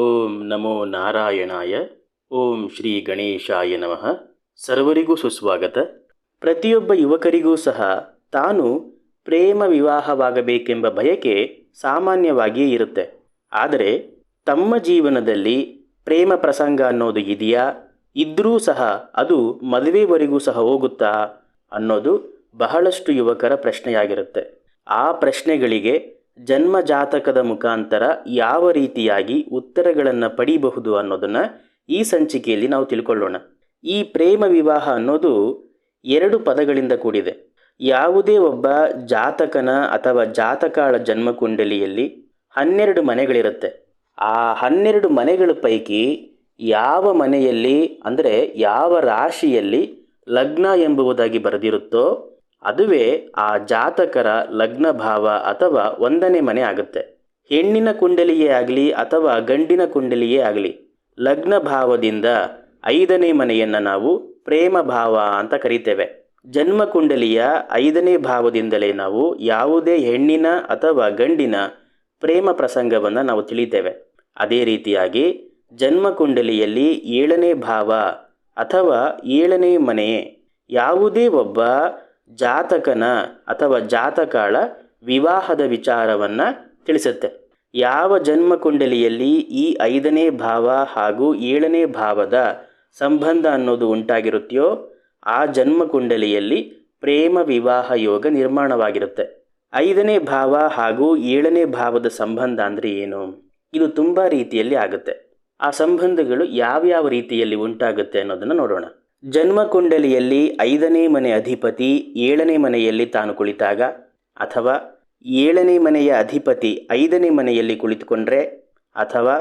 ಓಂ ನಮೋ ನಾರಾಯಣಾಯ. ಓಂ ಶ್ರೀ ಗಣೇಶಾಯ ನಮಃ. ಸರ್ವರಿಗೂ ಸುಸ್ವಾಗತ. ಪ್ರತಿಯೊಬ್ಬ ಯುವಕರಿಗೂ ಸಹ ತಾನು ಪ್ರೇಮ ವಿವಾಹವಾಗಬೇಕೆಂಬ ಬಯಕೆ ಸಾಮಾನ್ಯವಾಗಿಯೇ ಇರುತ್ತೆ. ಆದರೆ ತಮ್ಮ ಜೀವನದಲ್ಲಿ ಪ್ರೇಮ ಪ್ರಸಂಗ ಅನ್ನೋದು ಇದೆಯಾ, ಇದ್ದರೂ ಸಹ ಅದು ಮದುವೆವರೆಗೂ ಸಹ ಹೋಗುತ್ತಾ ಅನ್ನೋದು ಬಹಳಷ್ಟು ಯುವಕರ ಪ್ರಶ್ನೆಯಾಗಿರುತ್ತೆ. ಆ ಪ್ರಶ್ನೆಗಳಿಗೆ ಜನ್ಮ ಜಾತಕದ ಮುಖಾಂತರ ಯಾವ ರೀತಿಯಾಗಿ ಉತ್ತರಗಳನ್ನು ಪಡೀಬಹುದು ಅನ್ನೋದನ್ನು ಈ ಸಂಚಿಕೆಯಲ್ಲಿ ನಾವು ತಿಳ್ಕೊಳ್ಳೋಣ. ಈ ಪ್ರೇಮ ವಿವಾಹ ಅನ್ನೋದು 2 ಪದಗಳಿಂದ ಕೂಡಿದೆ. ಯಾವುದೇ ಒಬ್ಬ ಜಾತಕನ ಅಥವಾ ಜಾತಕಾಳ ಜನ್ಮಕುಂಡಲಿಯಲ್ಲಿ 12 ಮನೆಗಳಿರುತ್ತೆ. ಆ 12 ಮನೆಗಳ ಪೈಕಿ ಯಾವ ಮನೆಯಲ್ಲಿ ಅಂದರೆ ಯಾವ ರಾಶಿಯಲ್ಲಿ ಲಗ್ನ ಎಂಬುದಾಗಿ ಬರೆದಿರುತ್ತೋ ಅದುವೇ ಆ ಜಾತಕರ ಲಗ್ನ ಭಾವ ಅಥವಾ 1ನೇ ಮನೆ ಆಗುತ್ತೆ. ಹೆಣ್ಣಿನ ಕುಂಡಲಿಯೇ ಆಗಲಿ ಅಥವಾ ಗಂಡಿನ ಕುಂಡಲಿಯೇ ಆಗಲಿ, ಲಗ್ನ ಭಾವದಿಂದ 5ನೇ ಮನೆಯನ್ನು ನಾವು ಪ್ರೇಮ ಭಾವ ಅಂತ ಕರಿತೇವೆ. ಜನ್ಮ ಕುಂಡಲಿಯ 5ನೇ ಭಾವದಿಂದಲೇ ನಾವು ಯಾವುದೇ ಹೆಣ್ಣಿನ ಅಥವಾ ಗಂಡಿನ ಪ್ರೇಮ ಪ್ರಸಂಗವನ್ನು ನಾವು ತಿಳಿತೇವೆ. ಅದೇ ರೀತಿಯಾಗಿ ಜನ್ಮ ಕುಂಡಲಿಯಲ್ಲಿ 7ನೇ ಭಾವ ಅಥವಾ 7ನೇ ಮನೆ ಯಾವುದೇ ಒಬ್ಬ ಜಾತಕನ ಅಥವಾ ಜಾತಕಾಳ ವಿವಾಹದ ವಿಚಾರವನ್ನು ತಿಳಿಸುತ್ತೆ. ಯಾವ ಜನ್ಮ ಕುಂಡಲಿಯಲ್ಲಿ ಈ 5ನೇ ಭಾವ ಹಾಗೂ 7ನೇ ಭಾವದ ಸಂಬಂಧ ಅನ್ನೋದು ಉಂಟಾಗಿರುತ್ತೆಯೋ ಆ ಜನ್ಮ ಕುಂಡಲಿಯಲ್ಲಿ ಪ್ರೇಮ ವಿವಾಹ ಯೋಗ ನಿರ್ಮಾಣವಾಗಿರುತ್ತೆ. 5ನೇ ಭಾವ ಹಾಗೂ 7ನೇ ಭಾವದ ಸಂಬಂಧ ಅಂದರೆ ಏನು? ಇದು ತುಂಬ ರೀತಿಯಲ್ಲಿ ಆಗುತ್ತೆ. ಆ ಸಂಬಂಧಗಳು ಯಾವ್ಯಾವ ರೀತಿಯಲ್ಲಿ ಉಂಟಾಗುತ್ತೆ ಅನ್ನೋದನ್ನು ನೋಡೋಣ. ಜನ್ಮ ಕುಂಡಲಿಯಲ್ಲಿ 5ನೇ ಮನೆ ಅಧಿಪತಿ 7ನೇ ಮನೆಯಲ್ಲಿ ತಾನು ಕುಳಿತಾಗ, ಅಥವಾ 7ನೇ ಮನೆಯ ಅಧಿಪತಿ 5ನೇ ಮನೆಯಲ್ಲಿ ಕುಳಿತುಕೊಂಡ್ರೆ, ಅಥವಾ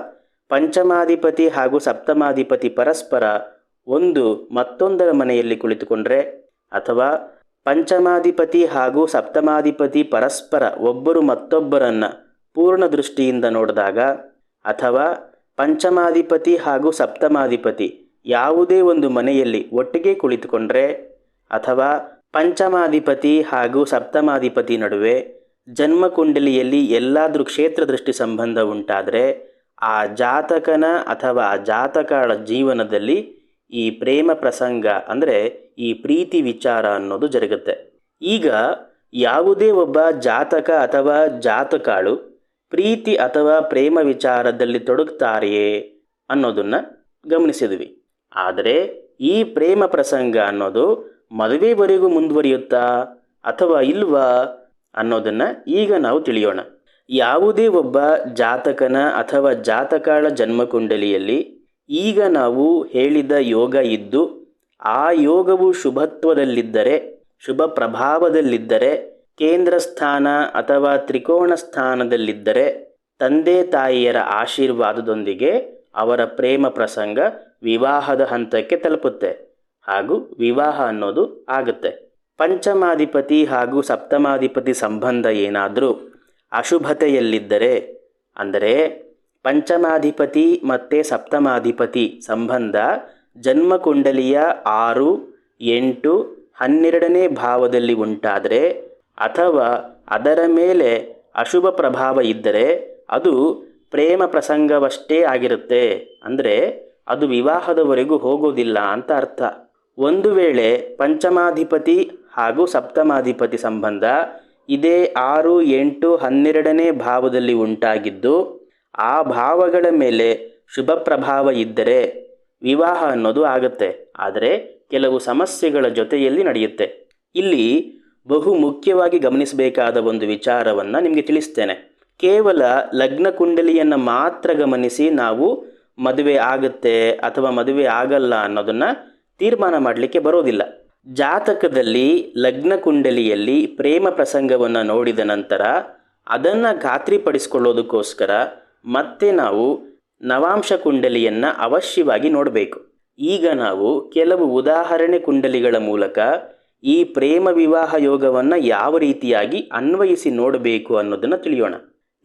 ಪಂಚಮಾಧಿಪತಿ ಹಾಗೂ ಸಪ್ತಮಾಧಿಪತಿ ಪರಸ್ಪರ ಒಂದು ಮತ್ತೊಂದರ ಮನೆಯಲ್ಲಿ ಕುಳಿತುಕೊಂಡ್ರೆ, ಅಥವಾ ಪಂಚಮಾಧಿಪತಿ ಹಾಗೂ ಸಪ್ತಮಾಧಿಪತಿ ಪರಸ್ಪರ ಒಬ್ಬರು ಮತ್ತೊಬ್ಬರನ್ನು ಪೂರ್ಣ ದೃಷ್ಟಿಯಿಂದ ನೋಡಿದಾಗ, ಅಥವಾ ಪಂಚಮಾಧಿಪತಿ ಹಾಗೂ ಸಪ್ತಮಾಧಿಪತಿ ಯಾವುದೇ ಒಂದು ಮನೆಯಲ್ಲಿ ಒಟ್ಟಿಗೆ ಕುಳಿತುಕೊಂಡ್ರೆ, ಅಥವಾ ಪಂಚಮಾಧಿಪತಿ ಹಾಗೂ ಸಪ್ತಮಾಧಿಪತಿ ನಡುವೆ ಜನ್ಮಕುಂಡಲಿಯಲ್ಲಿ ಎಲ್ಲಾದರೂ ಕ್ಷೇತ್ರ ದೃಷ್ಟಿ ಸಂಬಂಧ ಉಂಟಾದರೆ ಆ ಜಾತಕನ ಅಥವಾ ಆ ಜಾತಕಾಳ ಜೀವನದಲ್ಲಿ ಈ ಪ್ರೇಮ ಪ್ರಸಂಗ ಅಂದರೆ ಈ ಪ್ರೀತಿ ವಿಚಾರ ಅನ್ನೋದು ಜರುಗುತ್ತೆ. ಈಗ ಯಾವುದೇ ಒಬ್ಬ ಜಾತಕ ಅಥವಾ ಜಾತಕಾಳು ಪ್ರೀತಿ ಅಥವಾ ಪ್ರೇಮ ವಿಚಾರದಲ್ಲಿ ತೊಡಗುತ್ತಾರೆಯೇ ಅನ್ನೋದನ್ನು ಗಮನಿಸಿದ್ವಿ. ಆದರೆ ಈ ಪ್ರೇಮ ಪ್ರಸಂಗ ಅನ್ನೋದು ಮದುವೆವರೆಗೂ ಮುಂದುವರಿಯುತ್ತಾ ಅಥವಾ ಇಲ್ವಾ ಅನ್ನೋದನ್ನು ಈಗ ನಾವು ತಿಳಿಯೋಣ. ಯಾವುದೇ ಒಬ್ಬ ಜಾತಕನ ಅಥವಾ ಜಾತಕಾಳ ಜನ್ಮಕುಂಡಲಿಯಲ್ಲಿ ಈಗ ನಾವು ಹೇಳಿದ ಯೋಗ ಇದ್ದು ಆ ಯೋಗವು ಶುಭತ್ವದಲ್ಲಿದ್ದರೆ, ಶುಭ ಪ್ರಭಾವದಲ್ಲಿದ್ದರೆ, ಕೇಂದ್ರ ಸ್ಥಾನ ಅಥವಾ ತ್ರಿಕೋಣ ಸ್ಥಾನದಲ್ಲಿದ್ದರೆ, ತಂದೆ ತಾಯಿಯರ ಆಶೀರ್ವಾದದೊಂದಿಗೆ ಅವರ ಪ್ರೇಮ ಪ್ರಸಂಗ ವಿವಾಹದ ಹಂತಕ್ಕೆ ತಲುಪುತ್ತೆ ಹಾಗೂ ವಿವಾಹ ಅನ್ನೋದು ಆಗುತ್ತೆ. ಪಂಚಮಾಧಿಪತಿ ಹಾಗೂ ಸಪ್ತಮಾಧಿಪತಿ ಸಂಬಂಧ ಏನಾದರೂ ಅಶುಭತೆಯಲ್ಲಿದ್ದರೆ, ಅಂದರೆ ಪಂಚಮಾಧಿಪತಿ ಮತ್ತು ಸಪ್ತಮಾಧಿಪತಿ ಸಂಬಂಧ ಜನ್ಮಕುಂಡಲಿಯ 6, 8, 12ನೇ ಭಾವದಲ್ಲಿ ಉಂಟಾದರೆ, ಅಥವಾ ಅದರ ಮೇಲೆ ಅಶುಭ ಪ್ರಭಾವ ಇದ್ದರೆ ಅದು ಪ್ರೇಮ ಪ್ರಸಂಗವಷ್ಟೇ ಆಗಿರುತ್ತೆ. ಅಂದರೆ ಅದು ವಿವಾಹದವರೆಗೂ ಹೋಗೋದಿಲ್ಲ ಅಂತ ಅರ್ಥ. ಒಂದು ವೇಳೆ ಪಂಚಮಾಧಿಪತಿ ಹಾಗೂ ಸಪ್ತಮಾಧಿಪತಿ ಸಂಬಂಧ ಇದೇ 6, 8, 12ನೇ ಭಾವದಲ್ಲಿ ಉಂಟಾಗಿದ್ದು ಆ ಭಾವಗಳ ಮೇಲೆ ಶುಭ ಪ್ರಭಾವ ಇದ್ದರೆ ವಿವಾಹ ಅನ್ನೋದು ಆಗುತ್ತೆ. ಆದರೆ ಕೆಲವು ಸಮಸ್ಯೆಗಳ ಜೊತೆಯಲ್ಲಿ ನಡೆಯುತ್ತೆ. ಇಲ್ಲಿ ಬಹು ಮುಖ್ಯವಾಗಿ ಗಮನಿಸಬೇಕಾದ ಒಂದು ವಿಚಾರವನ್ನು ನಿಮಗೆ ತಿಳಿಸ್ತೇನೆ. ಕೇವಲ ಲಗ್ನ ಕುಂಡಲಿಯನ್ನು ಮಾತ್ರ ಗಮನಿಸಿ ನಾವು ಮದುವೆ ಆಗುತ್ತೆ ಅಥವಾ ಮದುವೆ ಆಗಲ್ಲ ಅನ್ನೋದನ್ನು ತೀರ್ಮಾನ ಮಾಡಲಿಕ್ಕೆ ಬರೋದಿಲ್ಲ. ಜಾತಕದಲ್ಲಿ ಲಗ್ನ ಕುಂಡಲಿಯಲ್ಲಿ ಪ್ರೇಮ ಪ್ರಸಂಗವನ್ನು ನೋಡಿದ ನಂತರ ಅದನ್ನು ಖಾತ್ರಿಪಡಿಸಿಕೊಳ್ಳೋದಕ್ಕೋಸ್ಕರ ಮತ್ತೆ ನಾವು ನವಾಂಶ ಕುಂಡಲಿಯನ್ನು ಅವಶ್ಯವಾಗಿ ನೋಡಬೇಕು. ಈಗ ನಾವು ಕೆಲವು ಉದಾಹರಣೆ ಕುಂಡಲಿಗಳ ಮೂಲಕ ಈ ಪ್ರೇಮ ವಿವಾಹ ಯೋಗವನ್ನು ಯಾವ ರೀತಿಯಾಗಿ ಅನ್ವಯಿಸಿ ನೋಡಬೇಕು ಅನ್ನೋದನ್ನು ತಿಳಿಯೋಣ.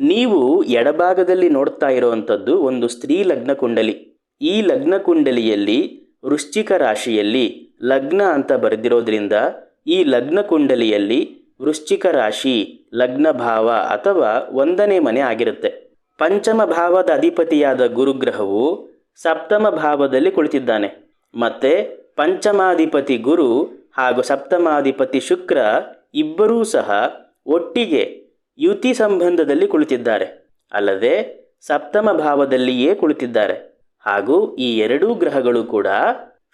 ನೀವು ಎಡಭಾಗದಲ್ಲಿ ನೋಡ್ತಾ ಇರುವಂಥದ್ದು ಒಂದು ಸ್ತ್ರೀ ಲಗ್ನ ಕುಂಡಲಿ. ಈ ಲಗ್ನ ಕುಂಡಲಿಯಲ್ಲಿ ವೃಶ್ಚಿಕ ರಾಶಿಯಲ್ಲಿ ಲಗ್ನ ಅಂತ ಬರೆದಿರೋದ್ರಿಂದ ಈ ಲಗ್ನ ಕುಂಡಲಿಯಲ್ಲಿ ವೃಶ್ಚಿಕ ರಾಶಿ ಲಗ್ನ ಭಾವ ಅಥವಾ 1ನೇ ಮನೆ ಆಗಿರುತ್ತೆ. ಪಂಚಮ ಭಾವದ ಅಧಿಪತಿಯಾದ ಗುರುಗ್ರಹವು ಸಪ್ತಮ ಭಾವದಲ್ಲಿ ಕುಳಿತಿದ್ದಾನೆ. ಮತ್ತು ಪಂಚಮಾಧಿಪತಿ ಗುರು ಹಾಗೂ ಸಪ್ತಮಾಧಿಪತಿ ಶುಕ್ರ ಇಬ್ಬರೂ ಸಹ ಒಟ್ಟಿಗೆ ಯುತಿ ಸಂಬಂಧದಲ್ಲಿ ಕುಳಿತಿದ್ದಾರೆ. ಅಲ್ಲದೆ ಸಪ್ತಮ ಭಾವದಲ್ಲಿಯೇ ಕುಳಿತಿದ್ದಾರೆ. ಹಾಗೂ ಈ ಎರಡೂ ಗ್ರಹಗಳು ಕೂಡ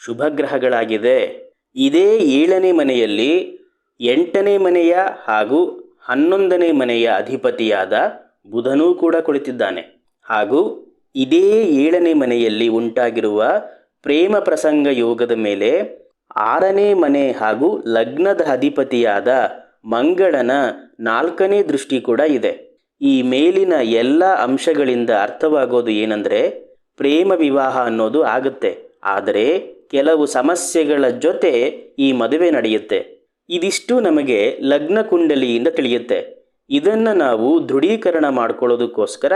ಶುಭ ಗ್ರಹಗಳಾಗಿದೆ. ಇದೇ 7ನೇ ಮನೆಯಲ್ಲಿ 8ನೇ ಮನೆಯ ಹಾಗೂ 11ನೇ ಮನೆಯ ಅಧಿಪತಿಯಾದ ಬುಧನೂ ಕೂಡ ಕುಳಿತಿದ್ದಾನೆ. ಹಾಗೂ ಇದೇ 7ನೇ ಮನೆಯಲ್ಲಿ ಉಂಟಾಗಿರುವ ಪ್ರೇಮ ಪ್ರಸಂಗ ಯೋಗದ ಮೇಲೆ 6ನೇ ಮನೆ ಹಾಗೂ ಲಗ್ನದ ಅಧಿಪತಿಯಾದ ಮಂಗಳನ 4ನೇ ದೃಷ್ಟಿ ಕೂಡ ಇದೆ. ಈ ಮೇಲಿನ ಎಲ್ಲ ಅಂಶಗಳಿಂದ ಅರ್ಥವಾಗೋದು ಏನಂದರೆ, ಪ್ರೇಮ ವಿವಾಹ ಅನ್ನೋದು ಆಗುತ್ತೆ. ಆದರೆ ಕೆಲವು ಸಮಸ್ಯೆಗಳ ಜೊತೆ ಈ ಮದುವೆ ನಡೆಯುತ್ತೆ. ಇದಿಷ್ಟು ನಮಗೆ ಲಗ್ನ ಕುಂಡಲಿಯಿಂದ ತಿಳಿಯುತ್ತೆ. ಇದನ್ನು ನಾವು ದೃಢೀಕರಣ ಮಾಡ್ಕೊಳ್ಳೋದಕ್ಕೋಸ್ಕರ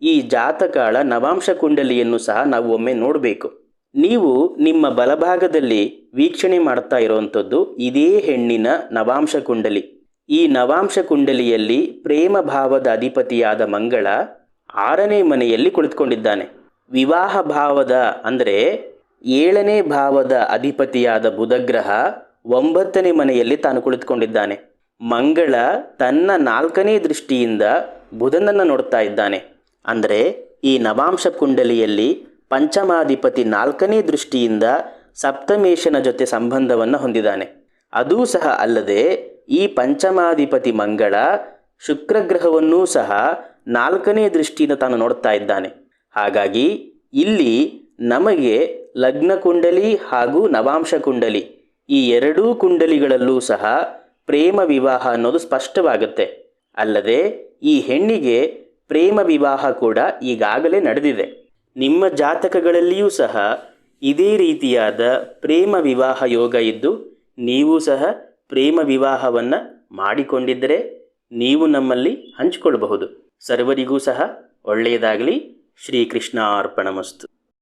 ಈ ಜಾತಕಾಳ ನವಾಂಶ ಕುಂಡಲಿಯನ್ನು ಸಹ ನಾವು ಒಮ್ಮೆ ನೋಡಬೇಕು. ನೀವು ನಿಮ್ಮ ಬಲಭಾಗದಲ್ಲಿ ವೀಕ್ಷಣೆ ಮಾಡ್ತಾ ಇರುವಂಥದ್ದು ಇದೇ ಹೆಣ್ಣಿನ ನವಾಂಶ ಕುಂಡಲಿ. ಈ ನವಾಂಶ ಕುಂಡಲಿಯಲ್ಲಿ ಪ್ರೇಮ ಭಾವದ ಅಧಿಪತಿಯಾದ ಮಂಗಳ 6ನೇ ಮನೆಯಲ್ಲಿ ಕುಳಿತುಕೊಂಡಿದ್ದಾನೆ. ವಿವಾಹ ಭಾವದ ಅಂದರೆ 7ನೇ ಭಾವದ ಅಧಿಪತಿಯಾದ ಬುಧಗ್ರಹ 9ನೇ ಮನೆಯಲ್ಲಿ ತಾನು ಕುಳಿತುಕೊಂಡಿದ್ದಾನೆ. ಮಂಗಳ ತನ್ನ 4ನೇ ದೃಷ್ಟಿಯಿಂದ ಬುಧನನ್ನು ನೋಡ್ತಾ ಇದ್ದಾನೆ. ಅಂದರೆ ಈ ನವಾಂಶ ಕುಂಡಲಿಯಲ್ಲಿ ಪಂಚಮಾಧಿಪತಿ 4ನೇ ದೃಷ್ಟಿಯಿಂದ ಸಪ್ತಮೇಶನ ಜೊತೆ ಸಂಬಂಧವನ್ನು ಹೊಂದಿದ್ದಾನೆ. ಅದೂ ಸಹ ಅಲ್ಲದೆ ಈ ಪಂಚಮಾಧಿಪತಿ ಮಂಗಳ ಶುಕ್ರಗ್ರಹವನ್ನೂ ಸಹ 4ನೇ ದೃಷ್ಟಿಯಿಂದ ತಾನು ನೋಡ್ತಾ ಇದ್ದಾನೆ. ಹಾಗಾಗಿ ಇಲ್ಲಿ ನಮಗೆ ಲಗ್ನ ಕುಂಡಲಿ ಹಾಗೂ ನವಾಂಶ ಕುಂಡಲಿ ಈ ಎರಡೂ ಕುಂಡಲಿಗಳಲ್ಲೂ ಸಹ ಪ್ರೇಮ ವಿವಾಹ ಅನ್ನೋದು ಸ್ಪಷ್ಟವಾಗುತ್ತೆ. ಅಲ್ಲದೆ ಈ ಹೆಣ್ಣಿಗೆ ಪ್ರೇಮ ವಿವಾಹ ಕೂಡ ಈಗಾಗಲೇ ನಡೆದಿದೆ. ನಿಮ್ಮ ಜಾತಕಗಳಲ್ಲಿಯೂ ಸಹ ಇದೇ ರೀತಿಯಾದ ಪ್ರೇಮ ವಿವಾಹ ಯೋಗ ಇದ್ದು ನೀವು ಸಹ ಪ್ರೇಮ ವಿವಾಹವನ್ನು ಮಾಡಿಕೊಂಡಿದ್ದರೆ ನೀವು ನಮ್ಮಲ್ಲಿ ಹಂಚಿಕೊಳ್ಳಬಹುದು. ಸರ್ವರಿಗೂ ಸಹ ಒಳ್ಳೆಯದಾಗಲಿ. ಶ್ರೀಕೃಷ್ಣಾರ್ಪಣಮಸ್ತು.